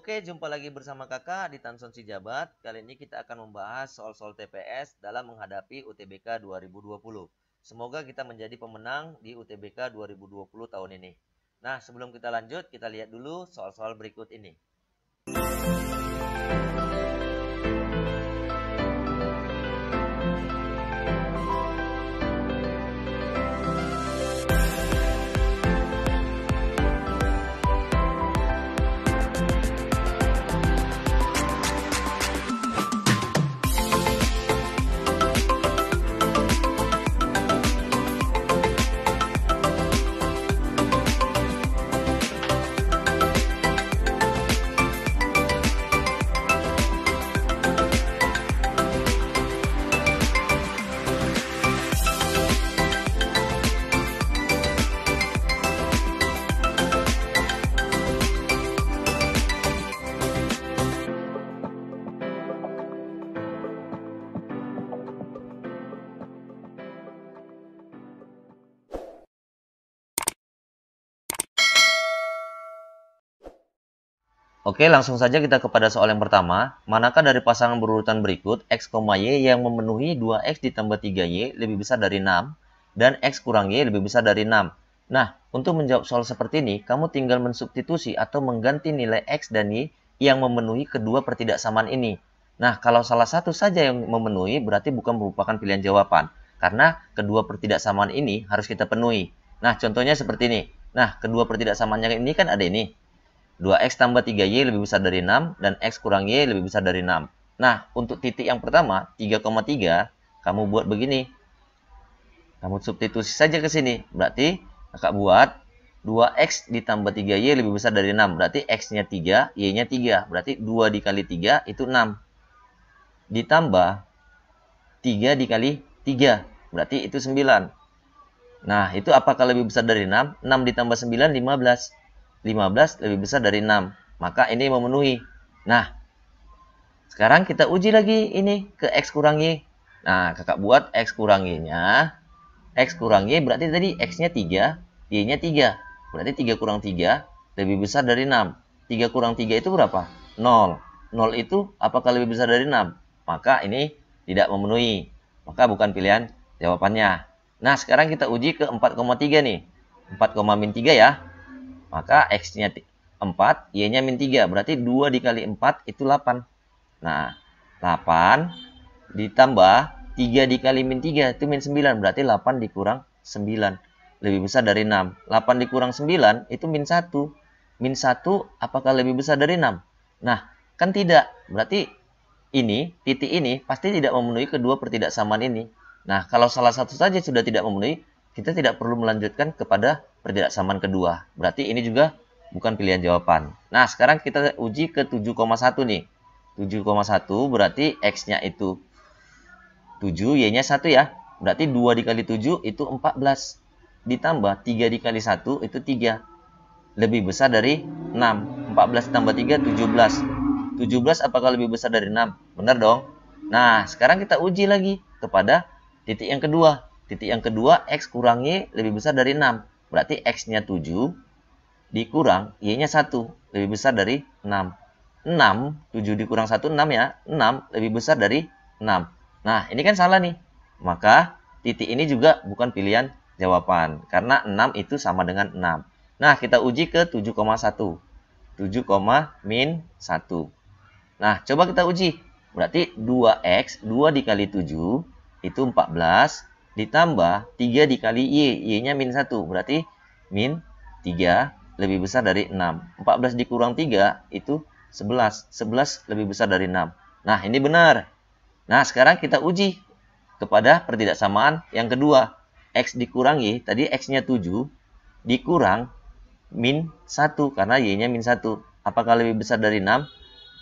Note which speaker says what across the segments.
Speaker 1: Oke, jumpa lagi bersama kakak di Tanson Sijabat. Kali ini kita akan membahas soal-soal TPS dalam menghadapi UTBK 2020. Semoga kita menjadi pemenang di UTBK 2020 tahun ini. Nah, sebelum kita lanjut, kita lihat dulu soal-soal berikut ini. Oke, langsung saja kita kepada soal yang pertama. Manakah dari pasangan berurutan berikut X, Y yang memenuhi 2X ditambah 3Y lebih besar dari 6 dan X kurang Y lebih besar dari 6? Nah, untuk menjawab soal seperti ini, kamu tinggal mensubstitusi atau mengganti nilai X dan Y yang memenuhi kedua pertidaksamaan ini. Nah, kalau salah satu saja yang memenuhi berarti bukan merupakan pilihan jawaban. Karena kedua pertidaksamaan ini harus kita penuhi. Nah, contohnya seperti ini. Nah, kedua pertidaksamaannya ini kan ada ini. 2X tambah 3Y lebih besar dari 6, dan X kurang Y lebih besar dari 6. Nah, untuk titik yang pertama, 3,3, kamu buat begini. Kamu substitusi saja ke sini. Berarti, kakak buat 2X ditambah 3Y lebih besar dari 6. Berarti X-nya 3, Y-nya 3. Berarti 2 dikali 3 itu 6. Ditambah 3 dikali 3. Berarti itu 9. Nah, itu apakah lebih besar dari 6? 6 ditambah 9, 15. 15 lebih besar dari 6. Maka ini memenuhi. Nah, sekarang kita uji lagi ini ke X kurang Y. Nah, kakak buat X kurang Y-nya. X kurang Y berarti tadi X-nya 3, Y-nya 3. Berarti 3 kurang 3 lebih besar dari 6. 3 kurang 3 itu berapa? 0. 0 itu apakah lebih besar dari 6? Maka ini tidak memenuhi. Maka bukan pilihan jawabannya. Nah, sekarang kita uji ke 4,3 nih. 4, min 3 ya. Maka X-nya 4, Y-nya min 3. Berarti 2 dikali 4 itu 8. Nah, 8 ditambah 3 dikali min 3 itu min 9. Berarti 8 dikurang 9. Lebih besar dari 6. 8 dikurang 9 itu min 1. Min 1 apakah lebih besar dari 6? Nah, kan tidak. Berarti ini, titik ini pasti tidak memenuhi kedua pertidaksamaan ini. Nah, kalau salah satu saja sudah tidak memenuhi, kita tidak perlu melanjutkan kepada pertidaksamaan kedua. Berarti ini juga bukan pilihan jawaban. Nah, sekarang kita uji ke 7,1 nih. 7,1 berarti X-nya itu 7, Y-nya 1 ya. Berarti 2 dikali 7 itu 14. Ditambah 3 dikali 1 itu 3. Lebih besar dari 6. 14 tambah 3, 17. 17 apakah lebih besar dari 6? Benar dong? Nah, sekarang kita uji lagi kepada titik yang kedua. Titik yang kedua, X kurang Y lebih besar dari 6. Berarti X-nya 7 dikurang Y-nya 1. Lebih besar dari 6. 6, 7 dikurang 1, 6 ya. 6 lebih besar dari 6. Nah, ini kan salah nih. Maka titik ini juga bukan pilihan jawaban. Karena 6 itu sama dengan 6. Nah, kita uji ke 7,1. 7, min 1. Nah, coba kita uji. Berarti 2X, 2 dikali 7 itu 14. Ditambah 3 dikali Y. Y-nya min 1. Berarti min 3 lebih besar dari 6. 14 dikurang 3 itu 11. 11 lebih besar dari 6. Nah, ini benar. Nah, sekarang kita uji kepada pertidaksamaan yang kedua. X dikurang Y. Tadi X-nya 7 dikurang min 1. Karena Y-nya min 1. Apakah lebih besar dari 6?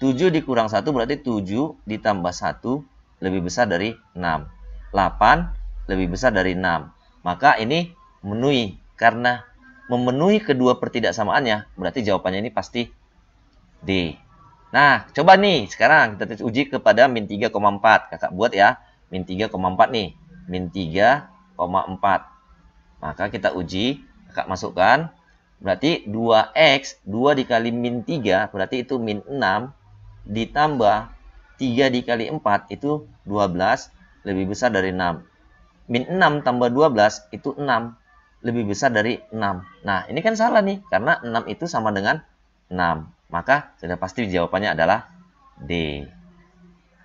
Speaker 1: 7 dikurang 1 berarti 7 ditambah 1 lebih besar dari 6. 8 lebih besar dari 6. Maka ini memenuhi. Karena memenuhi kedua pertidaksamaannya, berarti jawabannya ini pasti D. Nah, coba nih. Sekarang kita uji kepada min 3,4. Kakak buat ya. Min 3,4 nih. Min 3,4. Maka kita uji. Kakak masukkan. Berarti 2x, 2 dikali min 3, berarti itu min 6, ditambah 3 dikali 4, itu 12, lebih besar dari 6. Min 6 tambah 12, itu 6, lebih besar dari 6. Nah, ini kan salah nih, karena 6 itu sama dengan 6. Maka sudah pasti jawabannya adalah D.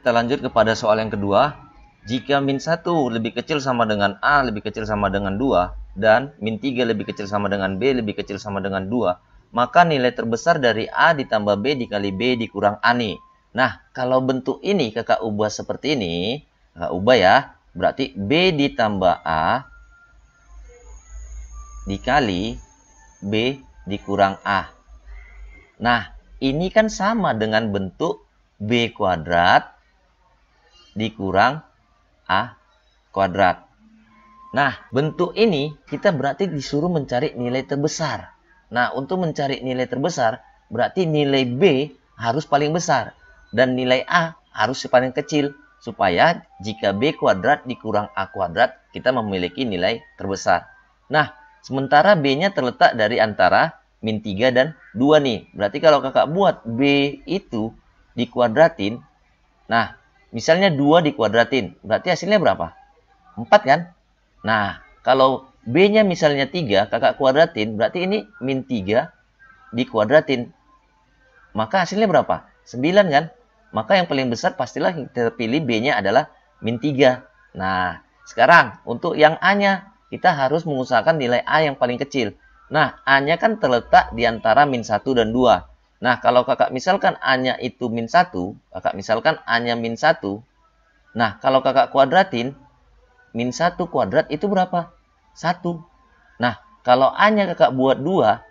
Speaker 1: Kita lanjut kepada soal yang kedua. Jika min 1 lebih kecil sama dengan A lebih kecil sama dengan 2, dan min 3 lebih kecil sama dengan B lebih kecil sama dengan 2, maka nilai terbesar dari A ditambah B dikali B dikurang A nih. Nah, kalau bentuk ini kakak ubah seperti ini, kakak ubah ya, berarti B ditambah A dikali B dikurang A. Nah, ini kan sama dengan bentuk B kuadrat dikurang A kuadrat. Nah, bentuk ini kita berarti disuruh mencari nilai terbesar. Nah, untuk mencari nilai terbesar, berarti nilai B harus paling besar. Dan nilai A harus paling kecil. Supaya jika B kuadrat dikurang A kuadrat, kita memiliki nilai terbesar. Nah, sementara B-nya terletak dari antara min 3 dan 2 nih. Berarti kalau kakak buat B itu dikuadratin, nah, misalnya 2 dikuadratin, berarti hasilnya berapa? 4 kan? Nah, kalau B-nya misalnya 3, kakak kuadratin, berarti ini min 3 dikuadratin. Maka hasilnya berapa? 9 kan? Maka yang paling besar pastilah yang terpilih B-nya adalah min 3. Nah, sekarang untuk yang A-nya, kita harus mengusahakan nilai A yang paling kecil. Nah, A-nya kan terletak di antara min 1 dan 2. Nah, kalau kakak misalkan A-nya itu min 1, kakak misalkan A-nya min 1. Nah, kalau kakak kuadratin, min 1 kuadrat itu berapa? 1. Nah, kalau A-nya kakak buat 2,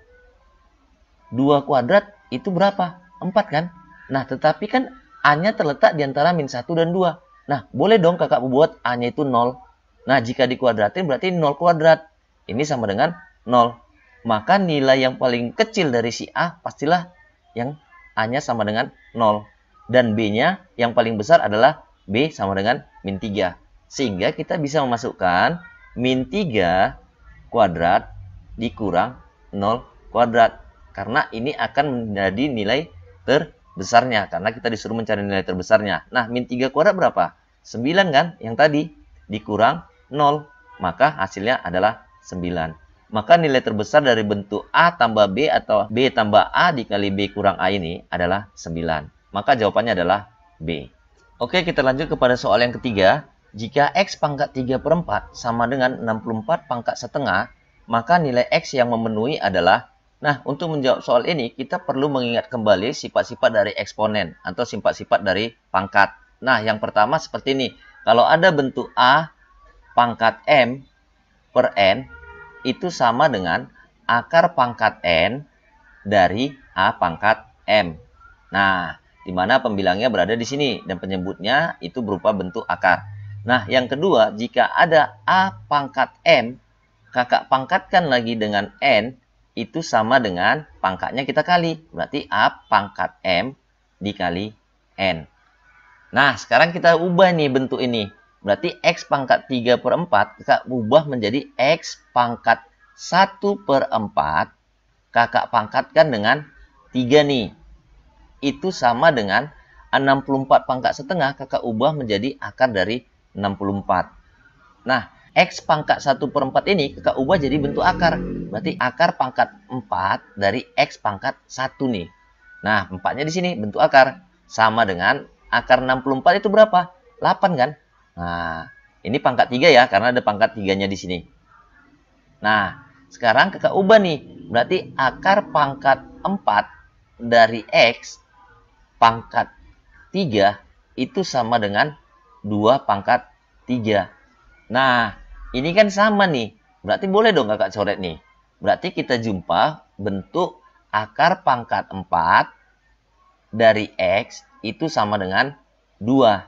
Speaker 1: 2 kuadrat itu berapa? 4 kan? Nah, tetapi kan A-nya terletak di antara min 1 dan 2. Nah, boleh dong kakak buat A-nya itu 0. Nah, jika dikuadratin berarti 0 kuadrat. Ini sama dengan 0. Maka nilai yang paling kecil dari si A pastilah yang A-nya sama dengan 0. Dan B-nya yang paling besar adalah B sama dengan min 3. Sehingga kita bisa memasukkan min 3 kuadrat dikurang 0 kuadrat. Karena ini akan menjadi nilai terbesarnya. Karena kita disuruh mencari nilai terbesarnya. Nah, min 3 kuadrat berapa? 9 kan? Yang tadi. Dikurang 0. Maka hasilnya adalah 9. Maka nilai terbesar dari bentuk A tambah B atau B tambah A dikali B kurang A ini adalah 9. Maka jawabannya adalah B. Oke, kita lanjut kepada soal yang ketiga. Jika X pangkat 3/4 sama dengan 64 pangkat setengah, maka nilai X yang memenuhi adalah... Nah, untuk menjawab soal ini, kita perlu mengingat kembali sifat-sifat dari eksponen atau sifat-sifat dari pangkat. Nah, yang pertama seperti ini. Kalau ada bentuk A pangkat M per N, itu sama dengan akar pangkat N dari A pangkat M. Nah, di mana pembilangnya berada di sini dan penyebutnya itu berupa bentuk akar. Nah, yang kedua, jika ada A pangkat M, kakak pangkatkan lagi dengan N, itu sama dengan pangkatnya kita kali. Berarti A pangkat M dikali N. Nah, sekarang kita ubah nih bentuk ini. Berarti X pangkat 3/4 kakak ubah menjadi X pangkat 1/4 kakak pangkatkan dengan 3 nih. Itu sama dengan 64 pangkat setengah kakak ubah menjadi akar dari 64. Nah, X pangkat 1/4 ini kakak ubah jadi bentuk akar. Berarti akar pangkat 4 dari X pangkat 1 nih. Nah, 4-nya di sini bentuk akar. Sama dengan akar 64 itu berapa? 8 kan? Nah, ini pangkat 3 ya, karena ada pangkat 3-nya di sini. Nah, sekarang kakak ubah nih. Berarti akar pangkat 4 dari X pangkat 3 itu sama dengan 2 pangkat 3. Nah, ini kan sama nih. Berarti boleh dong kakak coret nih. Berarti kita jumpa bentuk akar pangkat 4 dari X itu sama dengan 2.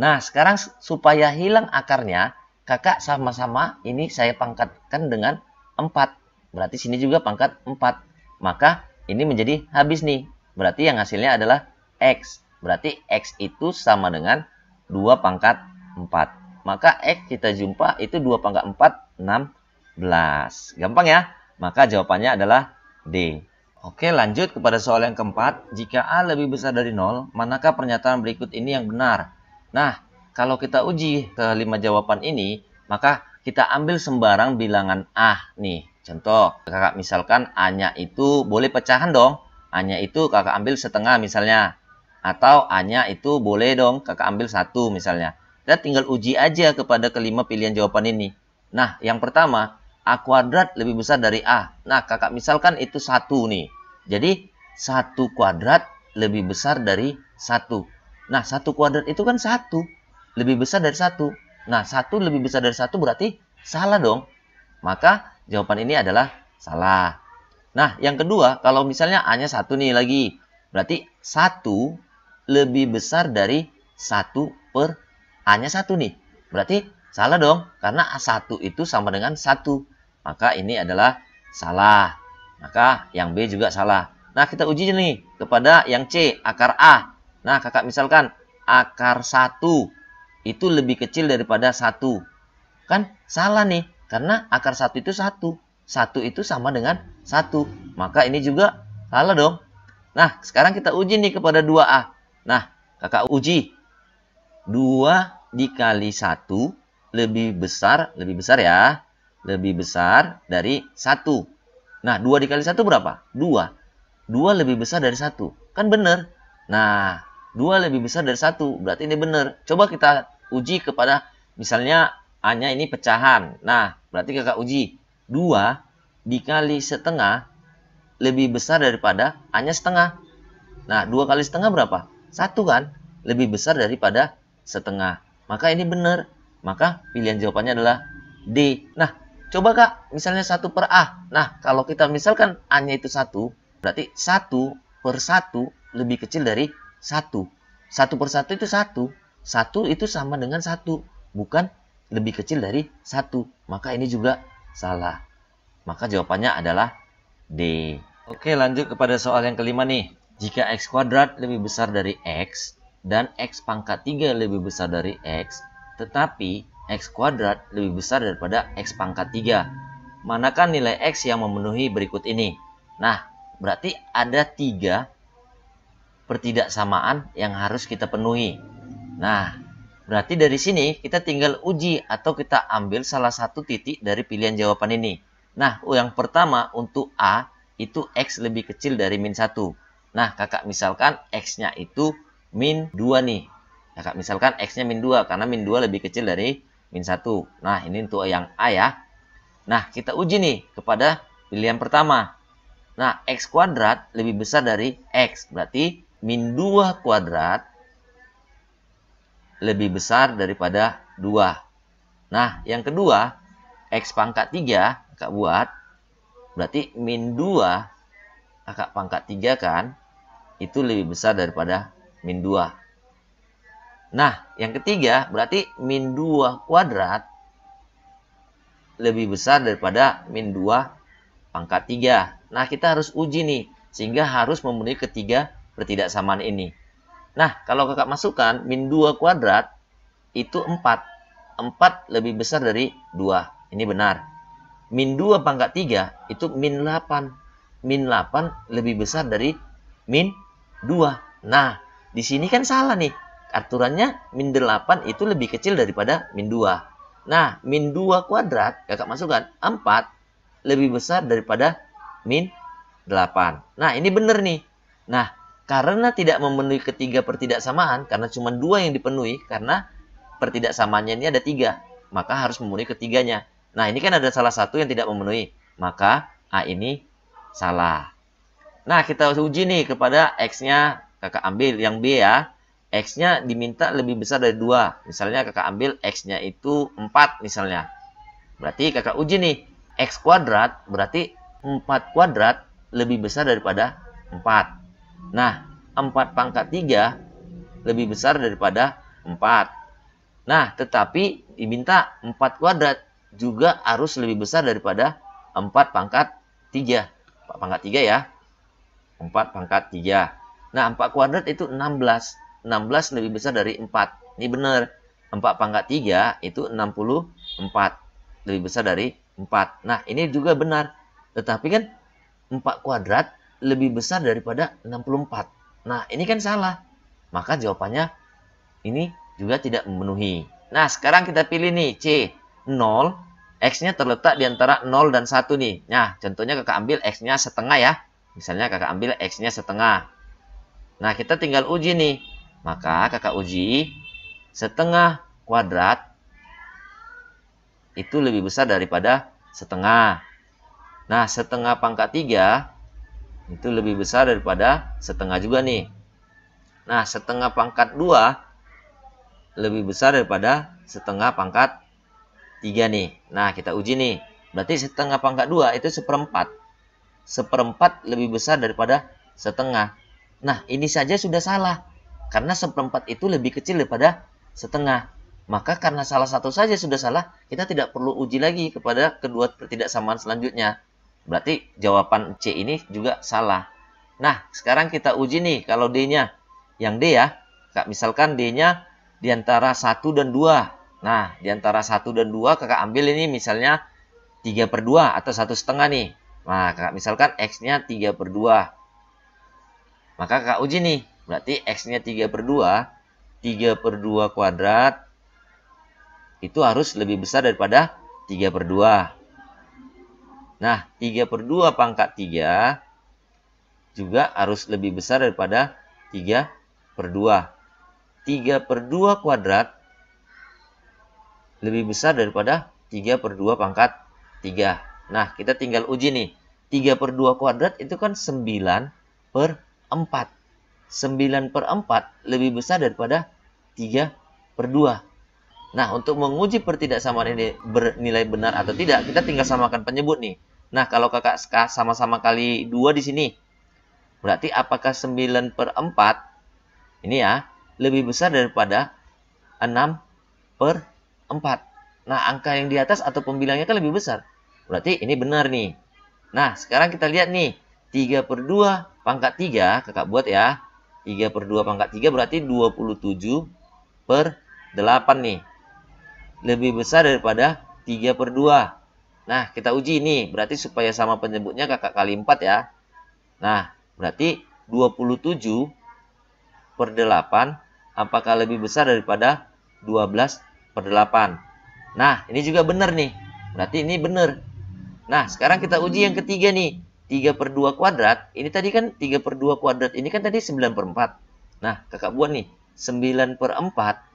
Speaker 1: Nah, sekarang supaya hilang akarnya, kakak sama-sama ini saya pangkatkan dengan 4. Berarti sini juga pangkat 4. Maka ini menjadi habis nih. Berarti yang hasilnya adalah X. Berarti X itu sama dengan 2 pangkat 4. Maka X kita jumpa itu 2 pangkat 4, 16. Gampang ya? Maka jawabannya adalah D. Oke, lanjut kepada soal yang keempat. Jika A lebih besar dari 0, manakah pernyataan berikut ini yang benar? Nah, kalau kita uji ke 5 jawaban ini, maka kita ambil sembarang bilangan A nih. Contoh, kakak misalkan A-nya itu boleh pecahan dong. A-nya itu kakak ambil setengah misalnya. Atau A-nya itu boleh dong kakak ambil 1 misalnya. Kita tinggal uji aja kepada kelima pilihan jawaban ini. Nah, yang pertama, A kuadrat lebih besar dari A. Nah, kakak misalkan itu 1 nih. Jadi, 1 kuadrat lebih besar dari 1. Nah, 1 kuadrat itu kan 1. Lebih besar dari 1. Nah, 1 lebih besar dari 1 berarti salah dong. Maka, jawaban ini adalah salah. Nah, yang kedua, kalau misalnya A-nya 1 nih lagi. Berarti 1 lebih besar dari 1 per A-nya 1 nih. Berarti salah dong, karena A1 itu sama dengan 1. Maka ini adalah salah. Maka yang B juga salah. Nah, kita uji nih kepada yang C, akar A. Nah, kakak misalkan akar 1 itu lebih kecil daripada 1. Kan salah nih, karena akar 1 itu 1. 1 itu sama dengan 1. Maka ini juga salah dong. Nah, sekarang kita uji nih kepada 2A. Nah, kakak uji. 2 dikali 1 lebih besar ya. Lebih besar dari 1. Nah, 2 dikali 1 berapa? 2. 2 lebih besar dari 1. Kan benar. Nah, 2 lebih besar dari 1. Berarti ini benar. Coba kita uji kepada misalnya A-nya ini pecahan. Nah, berarti kakak uji. 2 dikali setengah lebih besar daripada A-nya setengah. Nah, 2 kali setengah berapa? 1 kan? Lebih besar daripada setengah. Maka ini benar. Maka pilihan jawabannya adalah D. Nah, coba kak, misalnya 1 per A. Nah, kalau kita misalkan A-nya itu 1, berarti 1 per 1 lebih kecil dari 1. 1 per 1 itu 1. 1 itu sama dengan 1. Bukan lebih kecil dari 1. Maka ini juga salah. Maka jawabannya adalah D. Oke, lanjut kepada soal yang kelima nih. Jika X kuadrat lebih besar dari X dan X pangkat 3 lebih besar dari X, tetapi X kuadrat lebih besar daripada X pangkat 3, manakah nilai X yang memenuhi berikut ini? Nah, berarti ada 3 pertidaksamaan yang harus kita penuhi. Nah, berarti dari sini kita tinggal uji atau kita ambil salah satu titik dari pilihan jawaban ini. Nah, yang pertama untuk A itu X lebih kecil dari min 1. Nah, kakak misalkan X-nya itu min 2 nih. Kakak misalkan X-nya min 2 karena min 2 lebih kecil dari min 1. Nah, ini untuk yang A ya. Nah, kita uji nih kepada pilihan pertama. Nah, X kuadrat lebih besar dari X. Berarti min 2 kuadrat lebih besar daripada 2. Nah, yang kedua, X pangkat 3, kakak buat. Berarti min 2, kakak pangkat 3 kan, itu lebih besar daripada min 2. Nah, yang ketiga, berarti min 2 kuadrat lebih besar daripada min 2 pangkat 3. Nah, kita harus uji nih, sehingga harus memenuhi ketiga pertidaksamaan ini. Nah, kalau kakak masukkan, min 2 kuadrat itu 4. 4 lebih besar dari 2. Ini benar. Min 2 pangkat 3 itu min 8. Min 8 lebih besar dari min 2. Nah, di sini kan salah nih. Aturannya min 8 itu lebih kecil daripada min 2. Nah, min 2 kuadrat, kakak masukkan, 4 lebih besar daripada min 8. Nah, ini benar nih. Nah, karena tidak memenuhi ketiga pertidaksamaan, karena cuma 2 yang dipenuhi, karena pertidaksamaannya ini ada 3, maka harus memenuhi ketiganya. Nah, ini kan ada salah satu yang tidak memenuhi, maka A ini salah. Nah, kita uji nih kepada X-nya, kakak ambil yang B ya. X-nya diminta lebih besar dari 2. Misalnya kakak ambil X-nya itu 4 misalnya. Berarti kakak uji nih, X kuadrat berarti 4 kuadrat lebih besar daripada 4. Nah, 4 pangkat 3 lebih besar daripada 4. Nah, tetapi diminta 4 kuadrat juga harus lebih besar daripada 4 pangkat 3. 4 pangkat 3 ya. 4 pangkat 3. Nah, 4 kuadrat itu 16. 16 lebih besar dari 4. Ini benar. 4 pangkat 3 itu 64. Lebih besar dari 4. Nah, ini juga benar. Tetapi kan 4 kuadrat lebih besar daripada 64. Nah, ini kan salah. Maka jawabannya ini juga tidak memenuhi. Nah, sekarang kita pilih nih C. 0. X-nya terletak di antara 0 dan 1 nih. Nah, contohnya kakak ambil X-nya setengah ya. Misalnya kakak ambil X-nya setengah. Nah, kita tinggal uji nih. Maka kakak uji setengah kuadrat itu lebih besar daripada setengah. Nah, setengah pangkat 3 itu lebih besar daripada setengah juga nih. Nah, setengah pangkat 2 lebih besar daripada setengah pangkat 3 nih. Nah, kita uji nih. Berarti setengah pangkat 2 itu seperempat. Seperempat lebih besar daripada setengah. Nah, ini saja sudah salah. Karena seperempat itu lebih kecil daripada setengah. Maka karena salah satu saja sudah salah, kita tidak perlu uji lagi kepada kedua ketidaksamaan selanjutnya. Berarti jawaban C ini juga salah. Nah, sekarang kita uji nih kalau D-nya. Yang D ya. Misalkan D-nya di antara 1 dan 2. Nah, di antara 1 dan 2 kakak ambil ini misalnya 3/2 atau 1,5 nih. Nah, kakak misalkan X-nya 3/2. Maka kakak uji nih. Berarti X-nya 3/2. 3/2 kuadrat itu harus lebih besar daripada 3/2. Nah, 3/2 pangkat 3 juga harus lebih besar daripada 3/2. 3/2 kuadrat lebih besar daripada 3/2 pangkat 3. Nah, kita tinggal uji nih. 3/2 kuadrat itu kan 9/4. 9/4 lebih besar daripada 3/2. Nah, untuk menguji pertidaksamaan ini bernilai benar atau tidak, kita tinggal samakan penyebut nih. Nah, kalau kakak sama-sama kali 2 di sini, berarti apakah 9/4 ini ya, lebih besar daripada 6/4. Nah, angka yang di atas atau pembilangnya kan lebih besar. Berarti ini benar nih. Nah, sekarang kita lihat nih. 3/2 pangkat 3, kakak buat ya. 3/2 pangkat 3 berarti 27/8 nih. Lebih besar daripada 3/2. Nah, kita uji ini. Berarti supaya sama penyebutnya kakak kali 4 ya. Nah, berarti 27/8 apakah lebih besar daripada 12/8? Nah, ini juga benar nih. Berarti ini benar. Nah, sekarang kita uji yang ketiga nih. 3/2 kuadrat. Ini tadi kan 3/2 kuadrat. Ini kan tadi 9/4. Nah, kakak buat nih. 9/4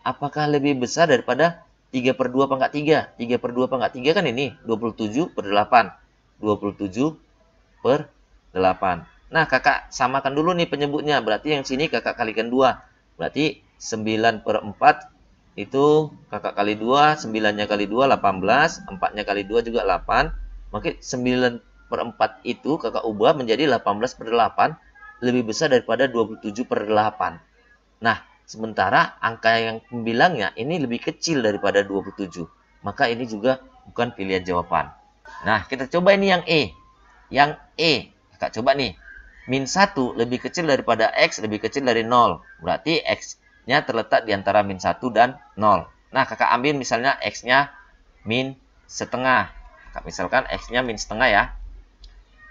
Speaker 1: apakah lebih besar daripada 3/2 pangkat 3? 3/2 pangkat 3 kan ini 27/8. 27/8. Nah, kakak samakan dulu nih penyebutnya. Berarti yang sini kakak kalikan 2. Berarti 9/4 itu kakak kali 2. 9-nya kali 2, 18. 4-nya kali 2 juga 8. Maka 9/4 itu kakak ubah menjadi 18/8. Lebih besar daripada 27/8. Nah, sementara angka yang pembilangnya ini lebih kecil daripada 27. Maka ini juga bukan pilihan jawaban. Nah, kita coba ini yang E. Yang E, kakak coba nih. -1 lebih kecil daripada X lebih kecil dari 0. Berarti X-nya terletak di antara -1 dan 0. Nah, kakak ambil misalnya X-nya -setengah. Kakak misalkan X-nya -setengah ya.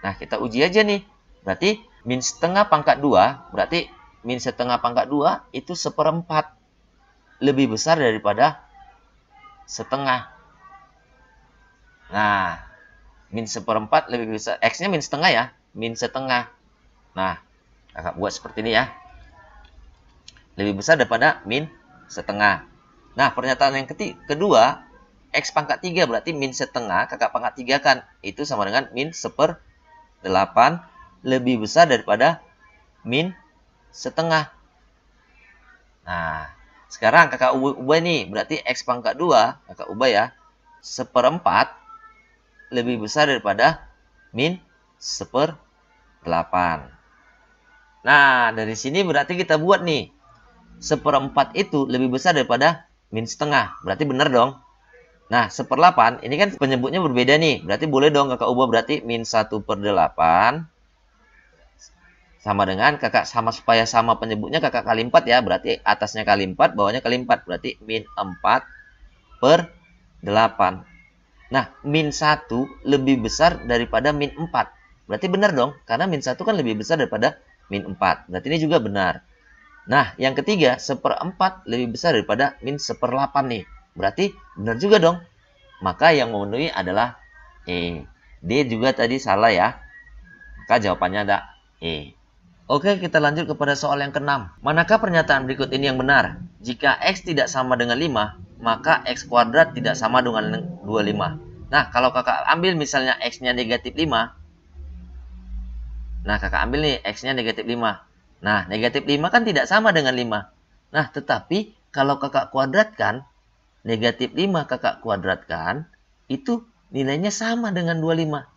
Speaker 1: Nah, kita uji aja nih. Berarti -setengah pangkat 2. Berarti -setengah pangkat 2 itu 1/4. Lebih besar daripada setengah. Nah, -1/4 lebih besar. X-nya -setengah ya. -setengah. Nah, kakak buat seperti ini ya. Lebih besar daripada -setengah. Nah, pernyataan yang kedua, X pangkat 3 berarti -setengah, kakak pangkat 3 kan. Itu sama dengan -1/8 lebih besar daripada -setengah. Nah, sekarang kakak ubah nih. Berarti X pangkat 2, kakak ubah ya. 1/4 lebih besar daripada -1/8. Nah, dari sini berarti kita buat nih. 1/4 itu lebih besar daripada -setengah. Berarti benar dong. Nah, 1/8 ini kan penyebutnya berbeda nih. Berarti boleh dong kakak ubah. Berarti -1/8 sama dengan kakak supaya sama penyebutnya kakak kali 4 ya. Berarti atasnya kali 4, bawahnya kali 4. Berarti -4/8. Nah, min 1 lebih besar daripada min 4. Berarti benar dong, karena min 1 kan lebih besar daripada min 4. Berarti ini juga benar. Nah, yang ketiga, 1/4 lebih besar daripada min 1/8 nih. Berarti benar juga dong. Maka yang memenuhi adalah E. D juga tadi salah ya. Maka jawabannya ada E. Oke, kita lanjut kepada soal yang ke-6. Manakah pernyataan berikut ini yang benar? Jika X tidak sama dengan 5, maka X kuadrat tidak sama dengan 25. Nah, kalau kakak ambil misalnya X-nya negatif 5. Nah, kakak ambil nih X-nya negatif 5. Nah, negatif 5 kan tidak sama dengan 5. Nah, tetapi kalau kakak kuadratkan, negatif 5 kakak kuadratkan, itu nilainya sama dengan 25.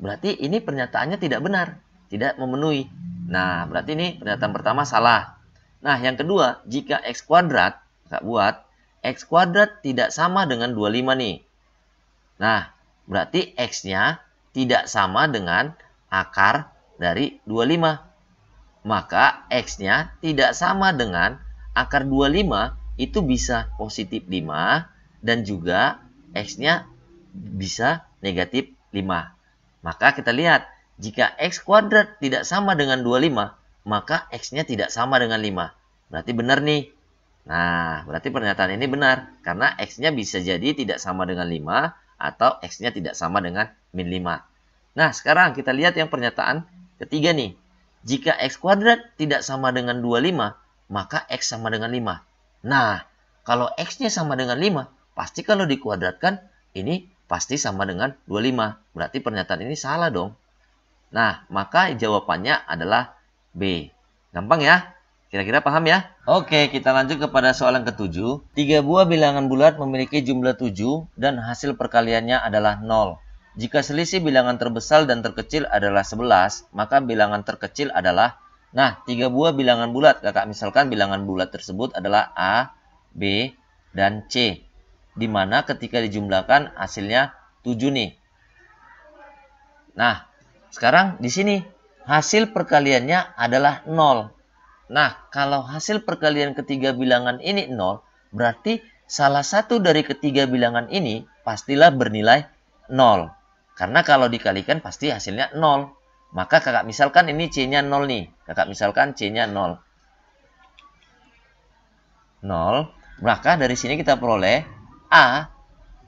Speaker 1: Berarti ini pernyataannya tidak benar, tidak memenuhi. Nah, berarti ini pernyataan pertama salah. Nah, yang kedua, jika X kuadrat, kakak buat, X kuadrat tidak sama dengan 25 nih. Nah, berarti X-nya tidak sama dengan akar dari 25. Maka X-nya tidak sama dengan akar 25 itu bisa positif 5 dan juga X-nya bisa negatif 5. Maka kita lihat, jika X kuadrat tidak sama dengan 25, maka X-nya tidak sama dengan 5. Berarti benar nih. Nah, berarti pernyataan ini benar. Karena X-nya bisa jadi tidak sama dengan 5, atau X-nya tidak sama dengan min 5. Nah, sekarang kita lihat yang pernyataan ketiga nih. Jika X kuadrat tidak sama dengan 25, maka X sama dengan 5. Nah, kalau X-nya sama dengan 5, pasti kalau dikuadratkan, ini pasti sama dengan 25. Berarti pernyataan ini salah dong. Nah, maka jawabannya adalah B. Gampang ya? Kira-kira paham ya? Oke, kita lanjut kepada soal yang ke-7. 3 buah bilangan bulat memiliki jumlah 7 dan hasil perkaliannya adalah 0. Jika selisih bilangan terbesar dan terkecil adalah 11, maka bilangan terkecil adalah... Nah, 3 buah bilangan bulat. Kakak misalkan bilangan bulat tersebut adalah A, B, dan C. Di mana ketika dijumlahkan hasilnya 7 nih. Nah, sekarang di sini hasil perkaliannya adalah 0. Nah, kalau hasil perkalian ketiga bilangan ini 0, berarti salah satu dari ketiga bilangan ini pastilah bernilai 0. Karena kalau dikalikan pasti hasilnya 0. Maka kakak misalkan ini C-nya 0 nih. Kakak misalkan C-nya 0. 0. Maka dari sini kita peroleh A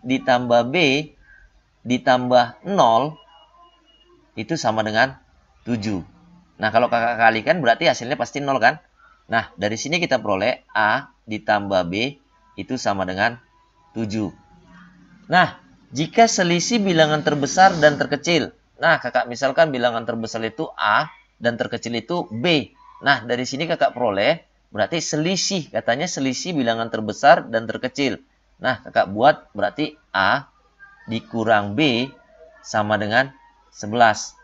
Speaker 1: ditambah B ditambah 0 itu sama dengan 7. Nah, kalau kakak kalikan berarti hasilnya pasti 0 kan? Nah, dari sini kita peroleh A ditambah B itu sama dengan 7. Nah, jika selisih bilangan terbesar dan terkecil. Nah, kakak misalkan bilangan terbesar itu A dan terkecil itu B. Nah, dari sini kakak peroleh berarti selisih. Katanya selisih bilangan terbesar dan terkecil. Nah, kakak buat berarti A dikurang B sama dengan 11.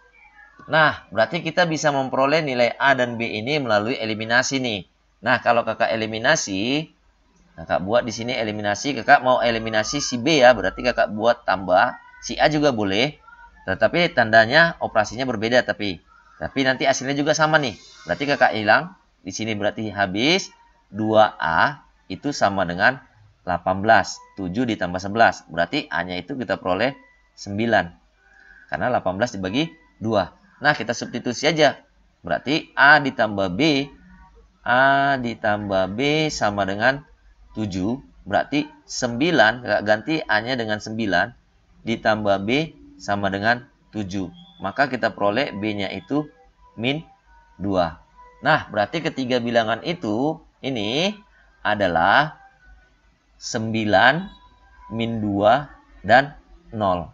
Speaker 1: Nah, berarti kita bisa memperoleh nilai A dan B ini melalui eliminasi nih. Nah, kalau kakak eliminasi, kakak buat di sini eliminasi, kakak mau eliminasi si B ya, berarti kakak buat tambah, si A juga boleh, tetapi tandanya operasinya berbeda tapi nanti hasilnya juga sama nih. Berarti kakak hilang, di sini berarti habis 2A itu sama dengan 18, 7 ditambah 11, berarti A-nya itu kita peroleh 9. Karena 18 dibagi 2. Nah, kita substitusi aja. Berarti A ditambah B sama dengan 7. Berarti 9, kakak ganti A-nya dengan 9. Ditambah B sama dengan 7. Maka kita peroleh B-nya itu min 2. Nah, berarti ketiga bilangan itu, ini adalah 9, min 2, dan 0.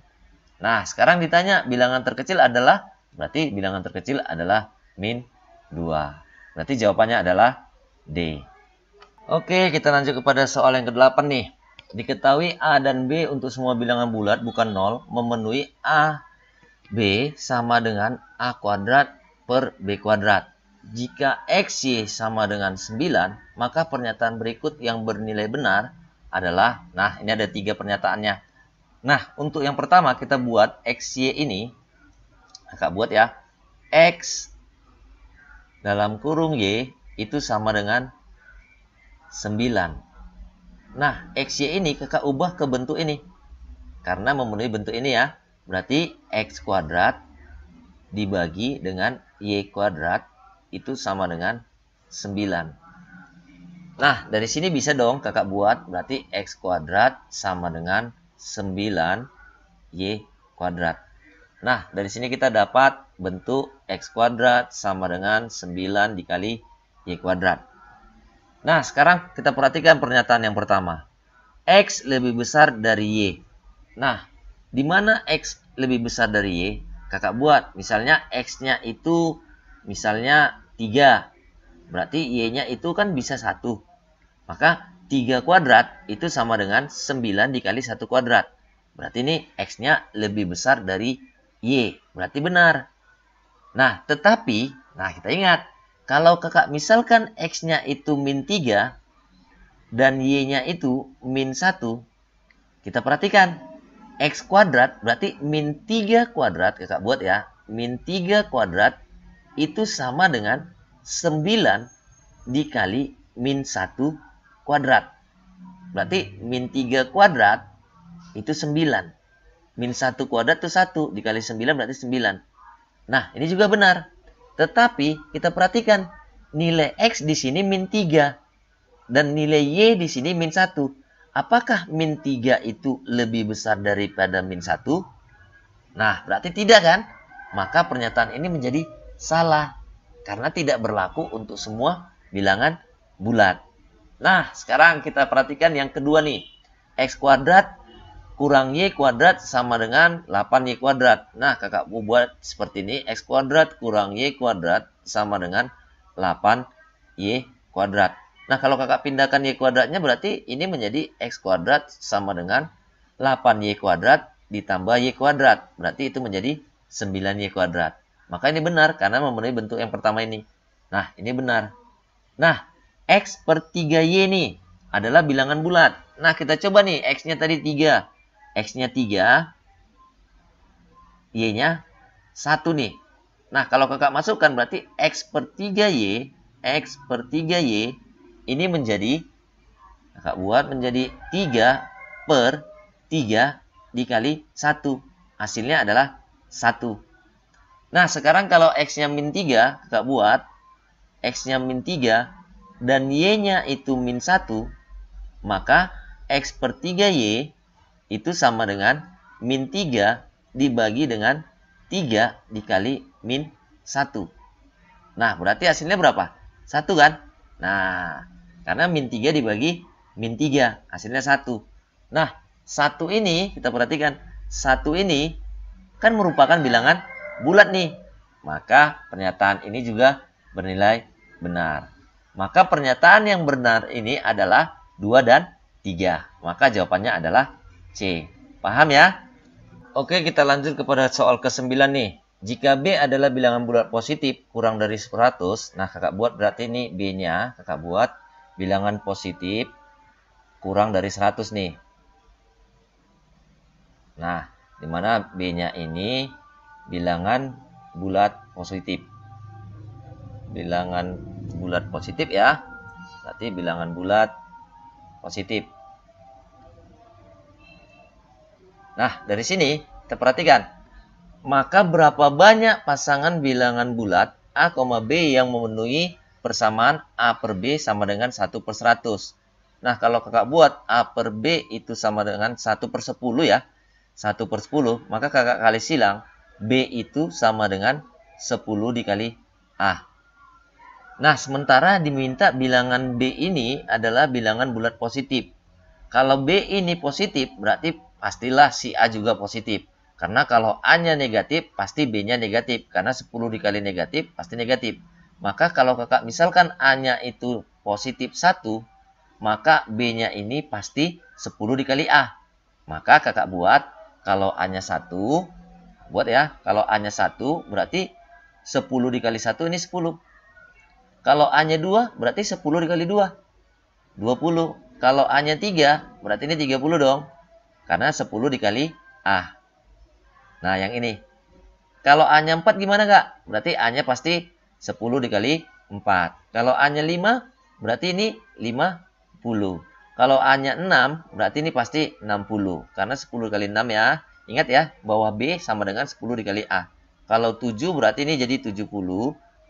Speaker 1: Nah, sekarang ditanya bilangan terkecil adalah... Berarti bilangan terkecil adalah min 2. Berarti jawabannya adalah D. Oke, kita lanjut kepada soal yang ke-8 nih. Diketahui A dan B untuk semua bilangan bulat bukan 0 memenuhi A, B sama dengan A kuadrat per B kuadrat. Jika X, Y sama dengan 9, maka pernyataan berikut yang bernilai benar adalah... Nah, ini ada 3 pernyataannya. Nah, untuk yang pertama kita buat X, Y ini. Kakak buat ya, X dalam kurung Y itu sama dengan 9. Nah, XY ini kakak ubah ke bentuk ini. karena memenuhi bentuk ini ya. Berarti X kuadrat dibagi dengan Y kuadrat itu sama dengan 9. Nah, dari sini bisa dong kakak buat, berarti X kuadrat sama dengan 9Y kuadrat. Nah, dari sini kita dapat bentuk X kuadrat sama dengan 9 dikali Y kuadrat. Nah, sekarang kita perhatikan pernyataan yang pertama. X lebih besar dari Y. Nah, di mana X lebih besar dari Y? Kakak buat, misalnya X-nya itu misalnya 3. Berarti Y-nya itu kan bisa 1. Maka 3 kuadrat itu sama dengan 9 dikali 1 kuadrat. Berarti ini X-nya lebih besar dari Y. Berarti benar. Nah, tetapi, kita ingat. Kalau kakak misalkan X-nya itu min 3 dan Y-nya itu min 1. Kita perhatikan. X kuadrat berarti min 3 kuadrat. Kakak buat ya. Min 3 kuadrat itu sama dengan 9 dikali min 1 kuadrat. Berarti min 3 kuadrat itu 9. Min 1 kuadrat itu 1. Dikali 9 berarti 9. Nah, ini juga benar. Tetapi kita perhatikan. Nilai X di sini min 3. Dan nilai Y di sini min 1. Apakah min 3 itu lebih besar daripada min 1? Nah, berarti tidak kan? Maka pernyataan ini menjadi salah. Karena tidak berlaku untuk semua bilangan bulat. Nah, sekarang kita perhatikan yang kedua nih. X kuadrat kurang Y kuadrat sama dengan 8Y kuadrat. Nah, kakak buat seperti ini. X kuadrat kurang Y kuadrat sama dengan 8Y kuadrat. Nah, kalau kakak pindahkan Y kuadratnya berarti ini menjadi X kuadrat sama dengan 8Y kuadrat ditambah Y kuadrat. Berarti itu menjadi 9Y kuadrat. Maka ini benar karena memenuhi bentuk yang pertama ini. Nah, ini benar. Nah, X per 3Y ini adalah bilangan bulat. Nah, kita coba nih. X-nya tadi 3. X-nya 3, Y-nya 1 nih. Nah, kalau kakak masukkan berarti X per 3Y, X per 3Y, ini menjadi, kakak buat menjadi 3 per 3 dikali 1. Hasilnya adalah 1. Nah, sekarang kalau X-nya min 3, kakak buat, X-nya min 3, dan Y-nya itu min 1, maka X per 3Y itu sama dengan min 3 dibagi dengan 3 dikali min 1. Nah, berarti hasilnya berapa? 1 kan? Nah, karena min 3 dibagi min 3, hasilnya 1. Nah, 1 ini, kita perhatikan, 1 ini kan merupakan bilangan bulat nih. Maka pernyataan ini juga bernilai benar. Maka pernyataan yang benar ini adalah 2 dan 3. Maka jawabannya adalah C. Paham ya? Oke, kita lanjut kepada soal ke-9 nih. Jika B adalah bilangan bulat positif kurang dari 100, nah kakak buat berarti ini B-nya, kakak buat bilangan positif kurang dari 100 nih. Nah, dimana B-nya ini bilangan bulat positif. Bilangan bulat positif ya. Berarti bilangan bulat positif. Nah, dari sini kita perhatikan. Maka berapa banyak pasangan bilangan bulat A, B yang memenuhi persamaan A per B sama dengan 1 per 100. Nah, kalau kakak buat A per B itu sama dengan 1 per 10 ya. 1 per 10, maka kakak kali silang B itu sama dengan 10 dikali A. Nah, sementara diminta bilangan B ini adalah bilangan bulat positif. Kalau B ini positif, berarti pastilah si A juga positif. Karena kalau A-nya negatif, pasti B-nya negatif. Karena 10 dikali negatif, pasti negatif. Maka kalau kakak misalkan A-nya itu positif 1, maka B-nya ini pasti 10 dikali A. Maka kakak buat, kalau A-nya 1, buat ya. Kalau A-nya 1, berarti 10 dikali 1 ini 10. Kalau A-nya 2, berarti 10 dikali 2. 20. Kalau A-nya 3, berarti ini 30 dong. Karena 10 dikali A. Nah, yang ini. Kalau A-nya 4 gimana, Kak? Berarti A-nya pasti 10 dikali 4. Kalau A-nya 5, berarti ini 50. Kalau A-nya 6, berarti ini pasti 60. Karena 10 kali 6 ya. Ingat ya, bawah B sama dengan 10 dikali A. Kalau 7 berarti ini jadi 70.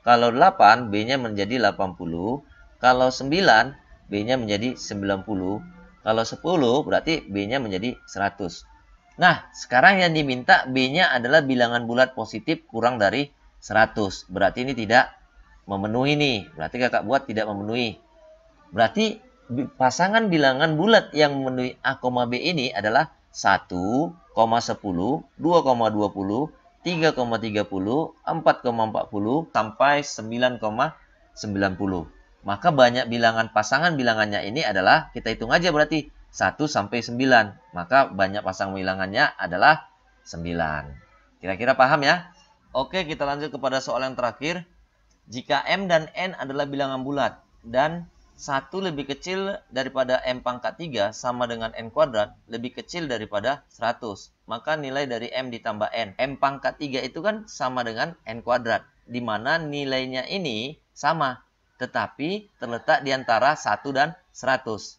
Speaker 1: Kalau 8, B-nya menjadi 80. Kalau 9, B-nya menjadi 90. Kalau 10, berarti B-nya menjadi 100. Nah, sekarang yang diminta B-nya adalah bilangan bulat positif kurang dari 100. Berarti ini tidak memenuhi nih. Berarti kakak buat tidak memenuhi. Berarti pasangan bilangan bulat yang memenuhi A, B ini adalah 1,10, 2,20, 3,30, 4,40, sampai 9,90. Maka banyak bilangan pasangan bilangannya ini adalah, kita hitung aja berarti, 1 sampai 9. Maka banyak pasangan bilangannya adalah 9. Kira-kira paham ya? Oke, kita lanjut kepada soal yang terakhir. Jika M dan N adalah bilangan bulat dan 1 lebih kecil daripada M pangkat 3 sama dengan N kuadrat lebih kecil daripada 100. Maka nilai dari M ditambah N. M pangkat 3 itu kan sama dengan N kuadrat. Di mana nilainya ini sama. Tetapi terletak di antara 1 dan 100.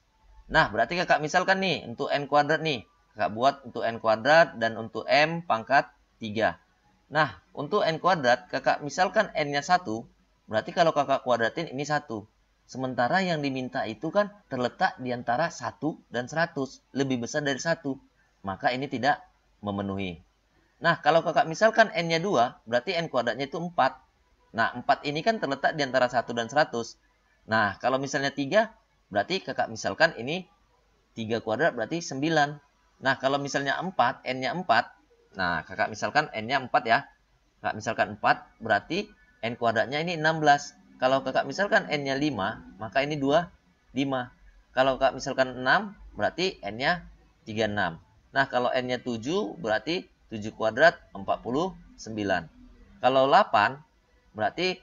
Speaker 1: Nah, berarti kakak misalkan nih untuk N kuadrat nih. Kakak buat untuk N kuadrat dan untuk M pangkat 3. Nah, untuk N kuadrat kakak misalkan N-nya 1. Berarti kalau kakak kuadratin ini 1. Sementara yang diminta itu kan terletak di antara 1 dan 100. Lebih besar dari 1. Maka ini tidak memenuhi. Nah, kalau kakak misalkan N-nya 2, berarti N kuadratnya itu 4. Nah, 4 ini kan terletak di antara 1 dan 100. Nah, kalau misalnya 3, berarti kakak misalkan ini 3 kuadrat berarti 9. Nah, kalau misalnya 4, N-nya 4. Nah, kakak misalkan N-nya 4 ya. Kakak misalkan 4, berarti N kuadratnya ini 16. Kalau kakak misalkan N-nya 5, maka ini 5. Kalau kakak misalkan 6, berarti N-nya 36. Nah, kalau N-nya 7, berarti 7 kuadrat 49. Kalau 8, berarti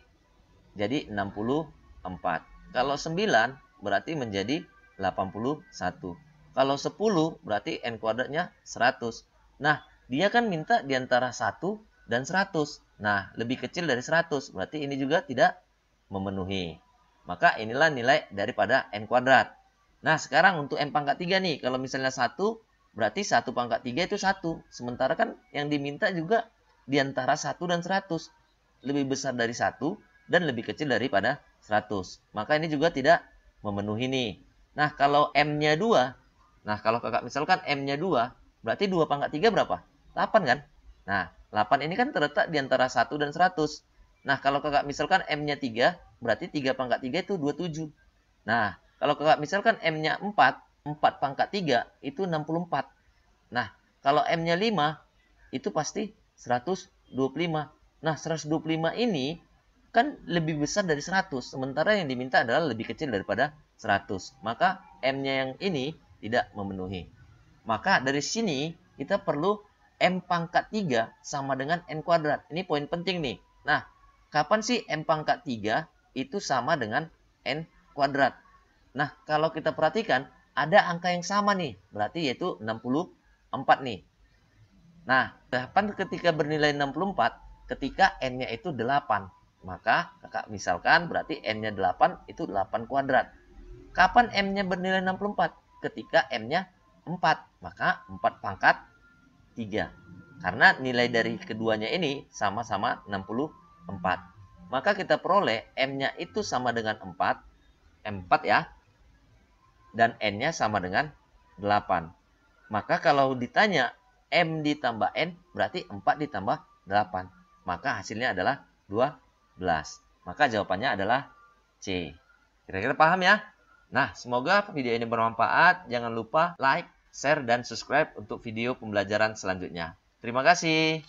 Speaker 1: jadi 64. Kalau 9, berarti menjadi 81. Kalau 10, berarti N kuadratnya 100. Nah, dia kan minta di antara 1 dan 100. Nah, lebih kecil dari 100. Berarti ini juga tidak memenuhi. Maka inilah nilai daripada N kuadrat. Nah, sekarang untuk M pangkat 3 nih. Kalau misalnya 1, berarti 1 pangkat 3 itu 1. Sementara kan yang diminta juga di antara 1 dan 100. Lebih besar dari 1 dan lebih kecil daripada 100. Maka ini juga tidak memenuhi nih. Nah, kalau M-nya 2. Nah, kalau kakak misalkan M-nya 2, berarti 2 pangkat 3 berapa? 8 kan? Nah, 8 ini kan terletak di antara 1 dan 100. Nah, kalau kakak misalkan M-nya 3, berarti 3 pangkat 3 itu 27. Nah, kalau kakak misalkan M-nya 4, 4 pangkat 3 itu 64. Nah, kalau M-nya 5, itu pasti 125. Nah, 125 ini kan lebih besar dari 100. Sementara yang diminta adalah lebih kecil daripada 100. Maka M-nya yang ini tidak memenuhi. Maka dari sini kita perlu M pangkat 3 sama dengan N kuadrat. Ini poin penting nih. Nah, kapan sih M pangkat 3 itu sama dengan N kuadrat? Nah, kalau kita perhatikan, ada angka yang sama nih. Berarti yaitu 64 nih. Nah, kapan ketika bernilai 64? Ketika N-nya itu 8. Maka, kakak misalkan berarti N-nya 8 itu 8 kuadrat. Kapan M-nya bernilai 64? Ketika M-nya 4. Maka 4 pangkat 3. Karena nilai dari keduanya ini sama-sama 64. Maka kita peroleh M-nya itu sama dengan 4. M4 ya. Dan N-nya sama dengan 8. Maka kalau ditanya M ditambah N, berarti 4 ditambah 8. Maka hasilnya adalah 12. Maka jawabannya adalah C. Kira-kira paham ya? Nah, semoga video ini bermanfaat. Jangan lupa like, share, dan subscribe untuk video pembelajaran selanjutnya. Terima kasih.